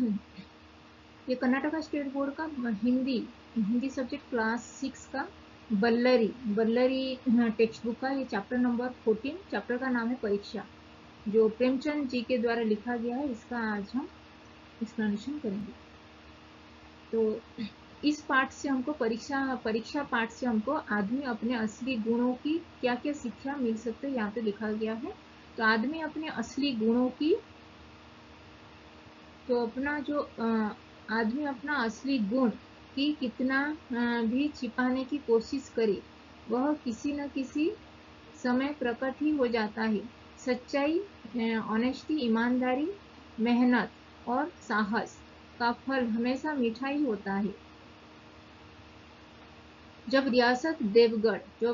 ये Karnataka state board का Hindi Hindi subject class 6 का बल्लरी बल्लरी टेक्स्ट बुक का ये चैप्टर नंबर 14, चैप्टर का नाम है परीक्षा, जो प्रेमचंद जी के द्वारा लिखा गया है। इसका आज हम एक्सप्लेनेशन करेंगे। तो इस पाठ से हमको परीक्षा पाठ से हमको आदमी अपने असली गुणों की क्या क्या शिक्षा मिल सकते है, यहाँ पे लिखा गया है। तो आदमी अपने असली गुणों की, तो अपना जो आदमी अपना असली गुण की कितना भी छिपाने की कोशिश करे, वह किसी न किसी समय प्रकट ही हो जाता है। सच्चाई, ऑनेस्टी, ईमानदारी, मेहनत और साहस का फल हमेशा मीठा ही होता है। जब रियासत देवगढ़ जो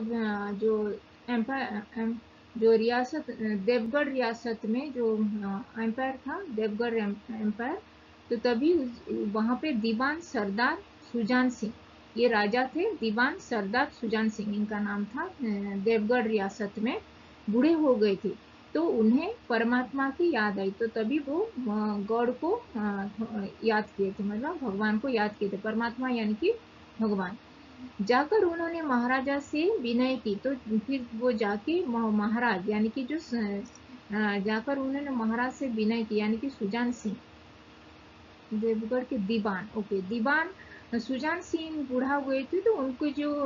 एम्पायर जो रियासत देवगढ़ रियासत में जो एम्पायर था, देवगढ़ एम्पायर, तो तभी वहां पे दीवान सरदार सुजान सिंह, ये राजा थे, दीवान सरदार सुजान सिंह इनका नाम था, देवगढ़ रियासत में बूढ़े हो गए थे। तो उन्हें परमात्मा की याद आई, तो तभी वो गॉड को याद किए थे, मतलब भगवान को याद किए थे। परमात्मा यानी कि भगवान। जाकर उन्होंने महाराजा से विनय की, तो फिर वो जाके महाराज यानी कि जो जाकर उन्होंने महाराज से विनय की, यानी कि सुजान सिंह, देवगढ़ के दीवान, ओके, दीवान सुजान सिंह बूढ़ा हुए थे, तो उनको जो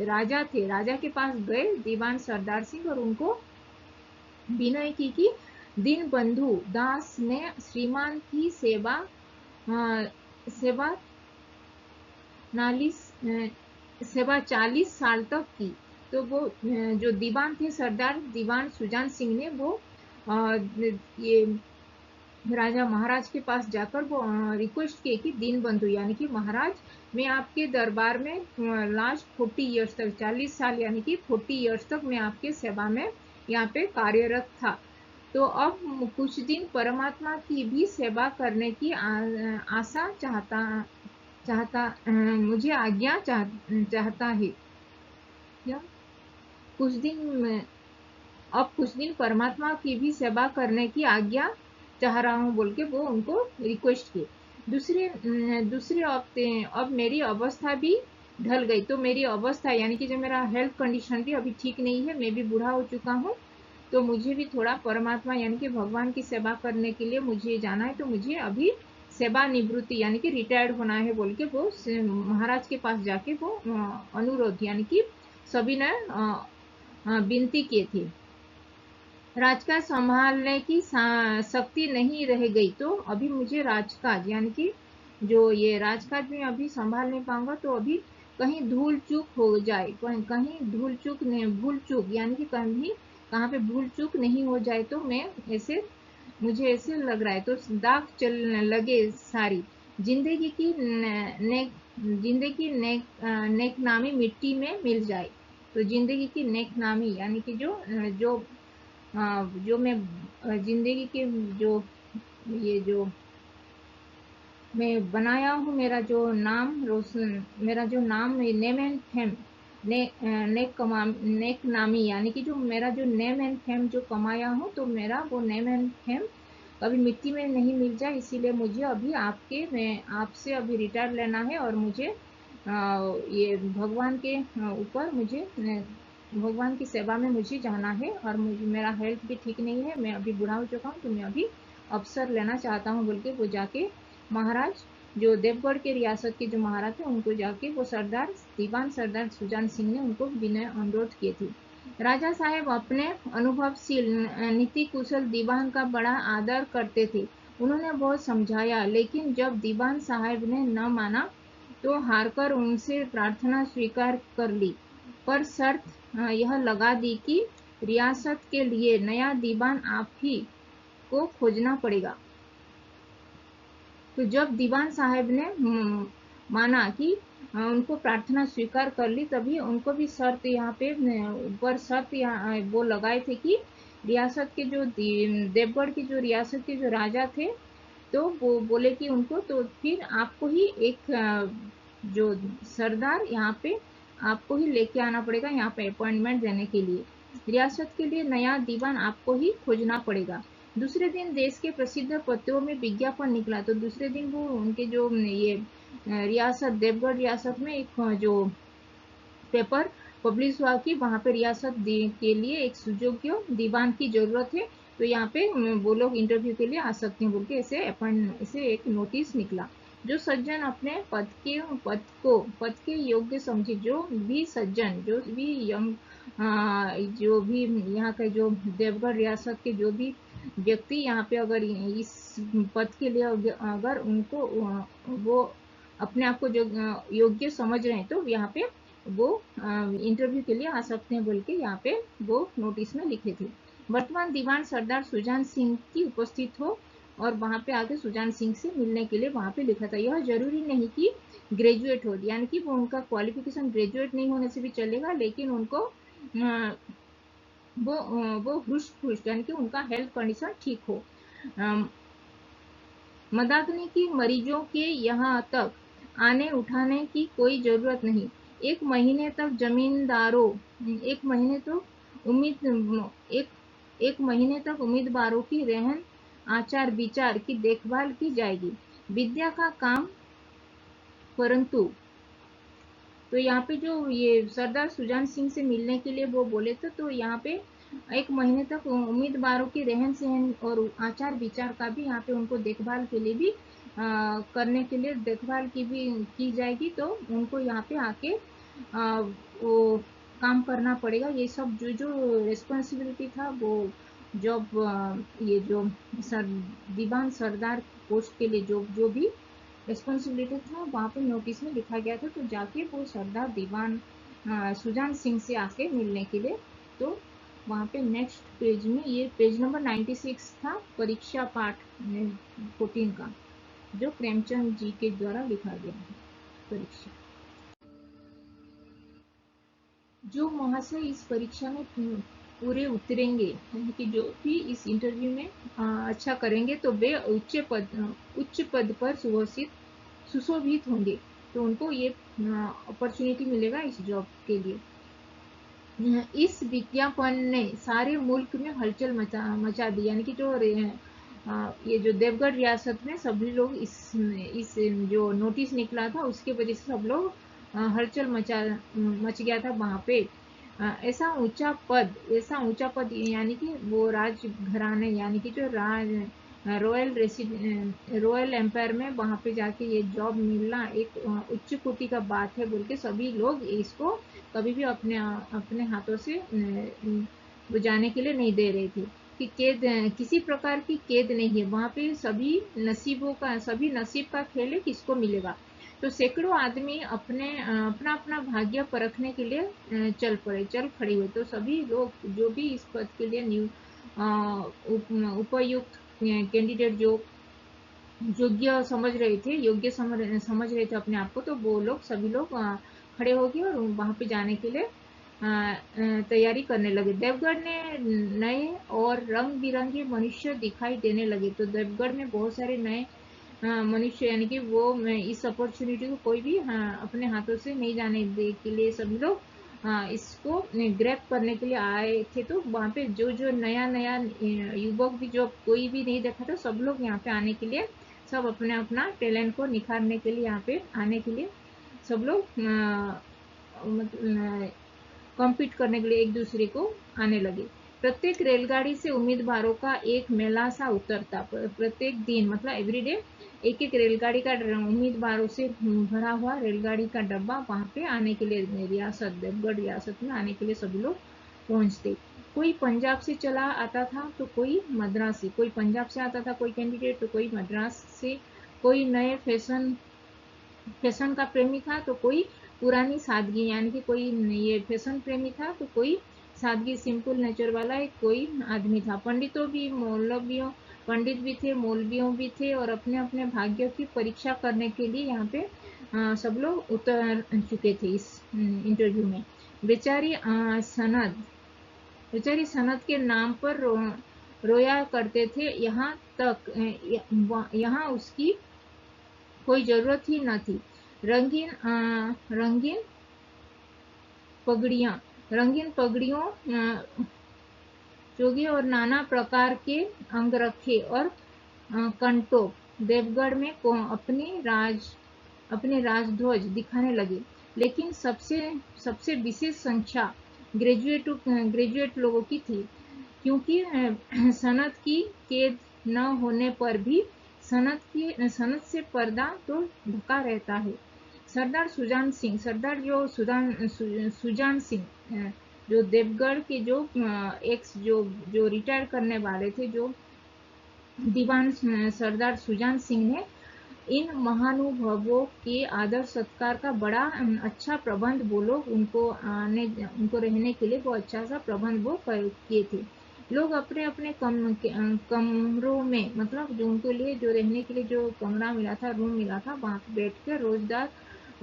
राजा थे, राजा के पास गए दीवान सरदार सिंह, और उनको विनय की कि दीन बंधु दास ने श्रीमान की सेवा नालिस सेवा 40 साल तक की। तो वो जो दीवान थे, सरदार दीवान सुजान सिंह ने वो ये राजा महाराज के पास जाकर वो रिक्वेस्ट किए कि दीन बंधु यानी कि महाराज, मैं आपके दरबार में लास्ट 40 ईयर्स तक, 40 साल यानी कि 40 ईयर्स तक मैं आपके सेवा में यहाँ पे कार्यरत था। तो अब कुछ दिन परमात्मा की भी सेवा करने की आशा मुझे आज्ञा चाहता है। क्या कुछ दिन अब कुछ दिन परमात्मा की भी सेवा करने की आज्ञा चाह रहा हूँ बोल के वो उनको रिक्वेस्ट की। दूसरे अब मेरी अवस्था भी ढल गई, तो मेरी अवस्था यानी कि जो मेरा हेल्थ कंडीशन भी अभी ठीक नहीं है, मैं भी बूढ़ा हो चुका हूँ, तो मुझे भी थोड़ा परमात्मा यानी कि भगवान की सेवा करने के लिए मुझे जाना है, तो मुझे अभी सेवा निवृत्ति यानी कि रिटायर्ड होना है बोल के वो महाराज के पास जाके वो अनुरोध यानी कि सभी ने विनती किए थे। राजकाज संभालने की शक्ति नहीं रह गई, तो अभी मुझे राजकाज यानी कि जो ये राजकाज में अभी संभाल नहीं पाऊंगा, तो अभी कहीं धूल चूक हो जाए, कहीं भूल चूक यानी कि कहीं कहाँ पे भूल चूक नहीं हो जाए, तो मैं ऐसे मुझे ऐसे लग रहा है, तो दाग चलने लगे सारी जिंदगी की नेक नामी मिट्टी में मिल जाए। तो जिंदगी की नेक नामी यानी कि जो मैं जिंदगी के जो ये जो मैं बनाया हूँ, मेरा जो नाम रोशन, मेरा जो नाम नेम एंड फेम नेक नामी यानी कि जो मेरा जो नेम एंड फेम जो कमाया हूँ, तो मेरा वो नेम एंड फेम कभी मिट्टी में नहीं मिल जाए, इसीलिए मुझे अभी मैं आपसे अभी रिटायर लेना है, और मुझे ये भगवान के ऊपर मुझे भगवान की सेवा में मुझे जाना है, और मुझे मेरा हेल्थ भी ठीक नहीं है, मैं अभी बूढ़ा हो चुका हूँ, तो मैं अभी अवसर लेना चाहता हूँ बोल के वो जाके महाराज जो देवगढ़ के रियासत के जो महाराज थे, उनको जाके वो दीवान सरदार सुजान सिंह ने उनको विनय अनुरोध किए थे। राजा साहेब अपने अनुभवशील नीति कुशल दीवान का बड़ा आदर करते थे। उन्होंने बहुत समझाया, लेकिन जब दीवान साहब ने न माना, तो हारकर उनसे प्रार्थना स्वीकार कर ली, पर शर्त यह लगा दी कि रियासत के लिए नया दीवान आप ही को खोजना पड़ेगा। तो जब दीवान साहब ने माना कि उनको प्रार्थना स्वीकार कर ली, तभी उनको भी शर्त यहाँ पे ऊपर शर्त यहाँ वो लगाए थे कि रियासत के जो देवगढ़ की जो रियासत के जो राजा थे, तो वो बोले कि उनको तो फिर आपको ही एक जो सरदार यहाँ पे आपको ही लेके आना पड़ेगा, यहाँ पे अपॉइंटमेंट देने के लिए रियासत के लिए नया दीवान आपको ही खोजना पड़ेगा। दूसरे दिन देश के प्रसिद्ध पत्रों में विज्ञापन निकला, तो दूसरे दिन वो उनके जो ये रियासत देवगढ़ रियासत में एक जो पेपर पब्लिश हुआ कि वहाँ पे रियासत के लिए एक सुयोग्य दीवान की जरूरत है, तो यहाँ पे वो लोग इंटरव्यू के लिए आ सकते हैं बोल के ऐसे एक नोटिस निकला। जो सज्जन अपने पद के योग्य समझे, जो भी सज्जन, जो भी यंग, जो भी यहाँ के जो देवगढ़ रियासत के जो भी व्यक्ति यहाँ पे अगर इस पद के लिए अगर उनको वो अपने आप को जो योग्य समझ रहे हैं, तो यहाँ पे वो इंटरव्यू के लिए आ सकते हैं बोल के यहाँ पे वो नोटिस में लिखे थे। वर्तमान दीवान सरदार सुजान सिंह की उपस्थित हो, और वहाँ पे आके सुजान सिंह से मिलने के लिए वहाँ पे लिखा था। यह जरूरी नहीं कि ग्रेजुएट हो, यानी कि वो उनका क्वालिफिकेशन ग्रेजुएट नहीं होने से भी चलेगा, लेकिन उनको वो हुष्ट यानी कि उनका हेल्थ कंडीशन ठीक हो। मदाग्नि की मरीजों के यहाँ तक आने उठाने की कोई जरूरत नहीं। एक महीने तक जमींदारों एक महीने तो उम्मीद एक महीने तक उम्मीदवारों की रहन आचार विचार की देखभाल की जाएगी। विद्या का काम, परंतु तो यहाँ पे जो ये सरदार सुजान सिंह से मिलने के लिए वो बोले थे, तो यहाँ पे एक महीने तक उम्मीदवारों की रहन सहन और आचार विचार का भी यहाँ पे उनको देखभाल के लिए भी करने के लिए देखभाल की जाएगी, तो उनको यहाँ पे आके वो काम करना पड़ेगा। ये सब जो जो रिस्पॉन्सिबिलिटी था वो जब ये जो दीवान सरदार पोस्ट के लिए जो जो भी रिस्पॉन्सिबिलिटी था वहाँ पे नोटिस में लिखा गया था। तो जाके वो सरदार दीवान सुजान सिंह से आके मिलने के लिए, तो वहाँ पे नेक्स्ट पेज में ये पेज नंबर 96 था, परीक्षा पाठ 14 का, जो प्रेमचंद जी के द्वारा लिखा गया है। परीक्षा जो महाशय इस परीक्षा में पूरे उतरेंगे, यानी कि जो भी इस इंटरव्यू में अच्छा करेंगे, तो वे उच्च पद पर सुशोभित होंगे, तो उनको ये अपॉर्चुनिटी मिलेगा इस जॉब के लिए। इस विज्ञापन ने सारे मुल्क में हलचल मचा दी, यानी कि जो ये जो देवगढ़ रियासत में सभी लोग इस जो नोटिस निकला था उसके वजह से सब लोग हलचल मच गया था वहाँ पे। ऐसा ऊंचा पद यानी कि वो राजघराने, यानी कि जो रॉयल एम्पायर में वहाँ पे जाके ये जॉब मिलना एक उच्च कोटि का बात है बोल के सभी लोग इसको कभी भी अपने हाथों से बुझाने के लिए नहीं दे रहे थे कि किसी प्रकार की कैद नहीं है वहाँ पे। सभी नसीब का खेल है, किसको मिलेगा। तो सैकड़ों आदमी अपना अपना भाग्य परखने के लिए चल खड़े हुए। तो सभी लोग जो भी इस पद के लिए उपयुक्त कैंडिडेट जो योग्य समझ रहे थे अपने आप को, तो वो लोग सभी लोग खड़े हो गए और वहाँ पे जाने के लिए तैयारी करने लगे। देवगढ़ ने नए और रंग बिरंगे मनुष्य दिखाई देने लगे। तो देवगढ़ में बहुत सारे नए मनुष्य, यानी कि वो इस अपॉर्चुनिटी को कोई भी अपने हाथों से नहीं जाने दे के लिए सभी लोग इसको ग्रैब करने के लिए आए थे। तो वहाँ पे जो जो नया नया युवक भी जो कोई भी नहीं देखा था, सब लोग यहाँ पे आने के लिए, सब अपने अपना टैलेंट को निखारने के लिए यहाँ पे आने के लिए सब लोग कॉम्पीट करने के लिए एक दूसरे को आने लगे। प्रत्येक रेलगाड़ी से उम्मीदवारों का एक मेला सा उतरता। प्रत्येक दिन मतलब एवरीडे एक एक रेलगाड़ी का उम्मीदवारों से भरा हुआ रेलगाड़ी का डब्बा वहाँ पे आने के लिए देवगढ़ रियासत में आने के लिए सभी लोग पहुँचते। कोई पंजाब से चला आता था तो कोई मद्रास से, कोई पंजाब से आता था कोई कैंडिडेट, तो कोई मद्रास से। कोई नए फैशन का प्रेमी था तो कोई पुरानी सादगी, यानी कि कोई ये फैशन प्रेमी था तो कोई सादगी सिंपल नेचर वाला एक कोई आदमी था। पंडित भी थे, मौलवियों भी थे, और अपने अपने भाग्य की परीक्षा करने के लिए यहाँ पे सब लोग उतर चुके थे इस इंटरव्यू में। बेचारी सनद के नाम पर रोया करते थे। यहाँ उसकी कोई जरूरत ही न थी। रंगीन पगड़ियों चोगे और नाना प्रकार के अंगरखे और कंटोप देवगढ़ में अपने राजध्वज दिखाने लगे। लेकिन सबसे सबसे विशेष संख्या ग्रेजुएट लोगों की थी, क्योंकि सनत की कैद न होने पर भी सनत से पर्दा तो ढका रहता है। सुजान सिंह जो देवगढ़ के जो एक्स जो रिटायर करने वाले थे, जो दीवान सरदार सुजान सिंह ने इन महानुभवों के आदर सत्कार का बड़ा अच्छा प्रबंध वो लोग उनको रहने के लिए वो अच्छा सा प्रबंध वो किए थे। लोग अपने अपने कमरों में, मतलब जो उनके लिए जो रहने के लिए जो कमरा मिला था, रूम मिला था, वहां पे बैठ कर रोजगार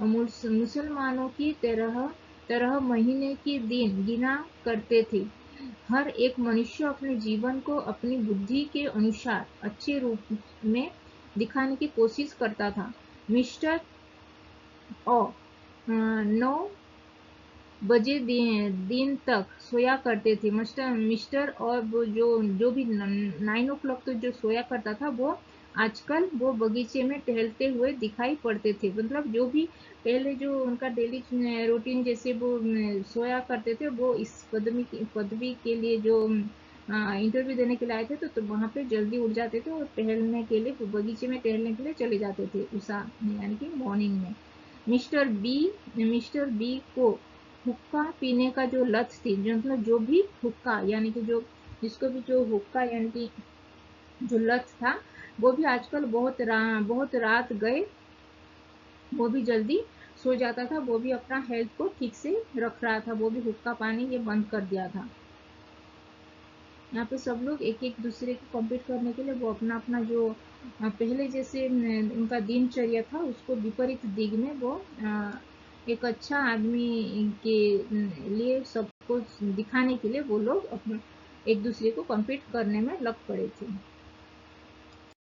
मुसलमानों की तरह तरह महीने के दिन गिना करते थे। हर एक मनुष्य अपने जीवन को अपनी बुद्धि के अनुसार अच्छे रूप में दिखाने की कोशिश करता था। मिस्टर ओ 9 बजे दिन तक सोया करते थे। मिस्टर और वो जो भी 9 o'clock तक जो सोया करता था, वो आजकल वो बगीचे में टहलते हुए दिखाई पड़ते थे। मतलब जो भी पहले जो उनका डेली रूटीन जैसे वो सोया करते थे, वो इस पदवी के लिए जो इंटरव्यू देने के लिए आए थे, तो वहां पे जल्दी उठ जाते थे और टहलने के लिए बगीचे में टहलने के लिए चले जाते थे उषा यानी कि मॉर्निंग में। मिस्टर बी को हुक्का पीने का जो लत थी, जो मतलब जो भी हुक्का यानी कि जो जिसको भी जो हुक्का यानी कि जो लत था, वो भी आजकल बहुत रात गए वो भी जल्दी सो जाता था। वो भी अपना हेल्थ को ठीक से रख रहा था, वो भी हुक्का पानी ये बंद कर दिया था। यहाँ पे सब लोग एक एक दूसरे को कम्पीट करने के लिए वो अपना अपना जो पहले जैसे उनका दिनचर्या था, उसको विपरीत दिग में वो एक अच्छा आदमी के लिए सबको दिखाने के लिए वो लोग अपने एक दूसरे को कम्पीट करने में लग पड़े थे।